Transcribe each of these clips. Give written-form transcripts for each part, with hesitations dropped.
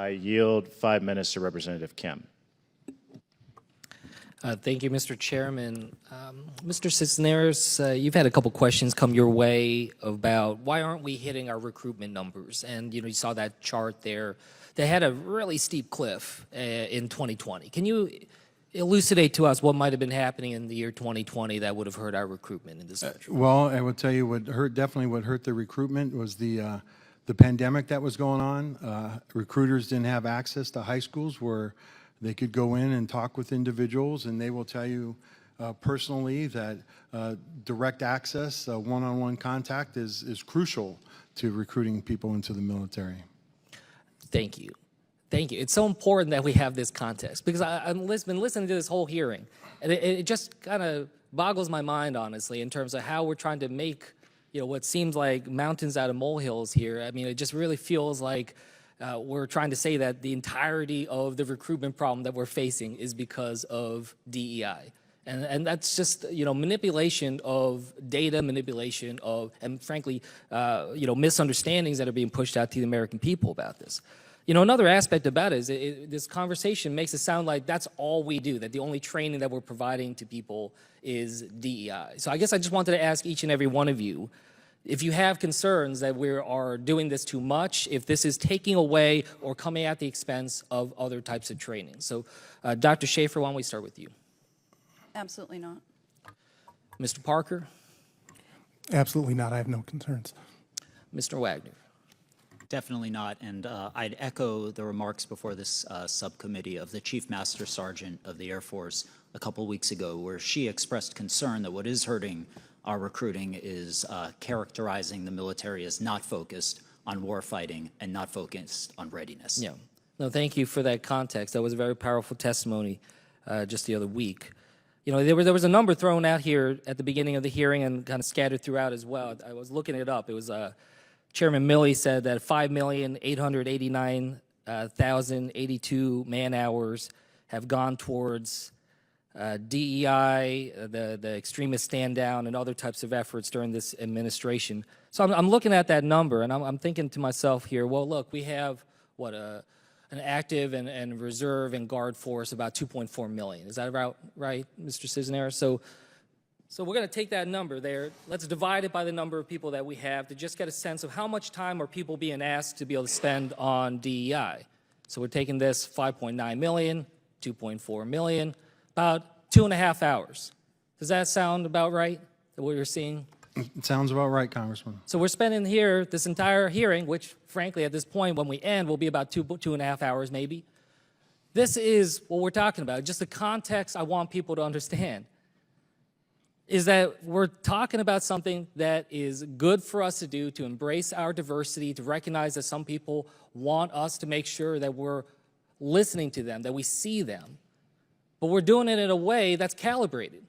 I yield 5 minutes to Representative Kim. Thank you, Mr. Chairman. Mr. Cisneros, you've had a couple questions come your way about why aren't we hitting our recruitment numbers? And you saw that chart there. They had a really steep cliff in 2020. Can you elucidate to us what might have been happening in the year 2020 that would have hurt our recruitment in this country? Well, I would tell you what hurt the recruitment was the pandemic that was going on. Recruiters didn't have access to high schools where they could go in and talk with individuals, and they will tell you personally that direct access, one-on-one contact is crucial to recruiting people into the military. Thank you. Thank you. It's so important that we have this context because I've been listening to this whole hearing, and it just kind of boggles my mind, honestly, in terms of how we're trying to make what seems like mountains out of molehills here. I mean, it just really feels like we're trying to say that the entirety of the recruitment problem that we're facing is because of DEI. And that's just, manipulation of data, manipulation of, and frankly, misunderstandings that are being pushed out to the American people about this. Another aspect about it is this conversation makes it sound like that's all we do, that the only training that we're providing to people is DEI. So I guess I just wanted to ask each and every one of you, if you have concerns that we are doing this too much, if this is taking away or coming at the expense of other types of training. So Dr. Schaefer, why don't we start with you? Absolutely not. Mr. Parker? Absolutely not. I have no concerns. Mr. Wagner? Definitely not, and I'd echo the remarks before this subcommittee of the Chief Master Sergeant of the Air Force a couple weeks ago, where she expressed concern that what is hurting our recruiting is characterizing the military as not focused on war fighting and not focused on readiness. Yeah. No, thank you for that context. That was a very powerful testimony just the other week. There was a number thrown out here at the beginning of the hearing and kind of scattered throughout as well. I was looking it up. It was Chairman Milley said that 5,889,082 man-hours have gone towards DEI, the extremist stand-down, and other types of efforts during this administration. So I'm looking at that number, and I'm thinking to myself here, well, look, we have, an active and reserve and guard force, about 2.4 million. Is that about right, Mr. Cisneros? So we're going to take that number there. Let's divide it by the number of people that we have to just get a sense of how much time are people being asked to be able to spend on DEI. So we're taking this 5.9 million, 2.4 million, about 2.5 hours. Does that sound about right, what you're seeing? It sounds about right, Congressman. So we're spending here this entire hearing, which frankly at this point when we end will be about 2.5 hours maybe. This is what we're talking about. Just the context I want people to understand is that we're talking about something that is good for us to do, to embrace our diversity, to recognize that some people want us to make sure that we're listening to them, that we see them. But we're doing it in a way that's calibrated.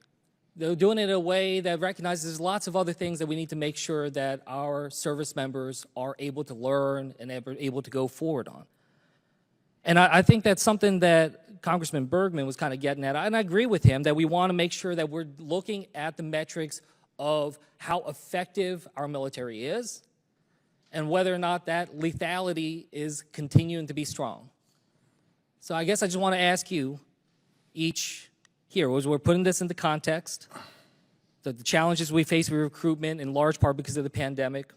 They're doing it in a way that recognizes there's lots of other things that we need to make sure that our service members are able to learn and able to go forward on. And I think that's something that Congressman Bergman was kind of getting at, and I agree with him that we want to make sure that we're looking at the metrics of how effective our military is and whether or not that lethality is continuing to be strong. So I guess I just want to ask you each here, as we're putting this into context, the challenges we face with recruitment in large part because of the pandemic,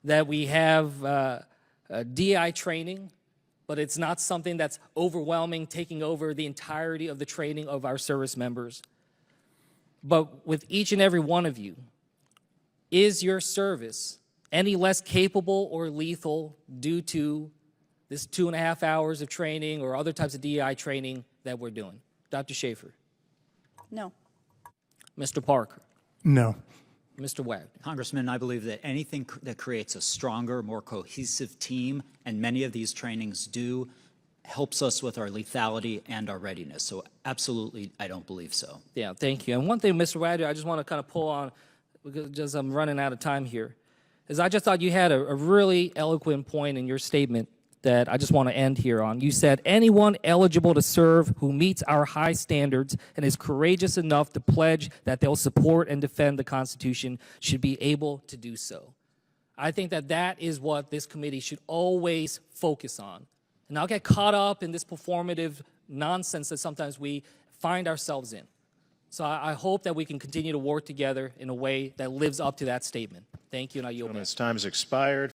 that we have DEI training, but it's not something that's overwhelming, taking over the entirety of the training of our service members. But with each and every one of you, is your service any less capable or lethal due to this 2.5 hours of training or other types of DEI training that we're doing? Dr. Schaefer? No. Mr. Parker? No. Mr. Wagner? Congressman, I believe that anything that creates a stronger, more cohesive team, and many of these trainings do, helps us with our lethality and our readiness. So absolutely, I don't believe so. Yeah, thank you. And one thing, Mr. Wagner, I just want to kind of pull on, because just I'm running out of time here, is I just thought you had a really eloquent point in your statement that I just want to end here on. You said, anyone eligible to serve who meets our high standards and is courageous enough to pledge that they'll support and defend the Constitution should be able to do so. I think that that is what this committee should always focus on. and not get caught up in this performative nonsense that sometimes we find ourselves in. So I hope that we can continue to work together in a way that lives up to that statement. Thank you, and I yield back. Gentleman's time has expired.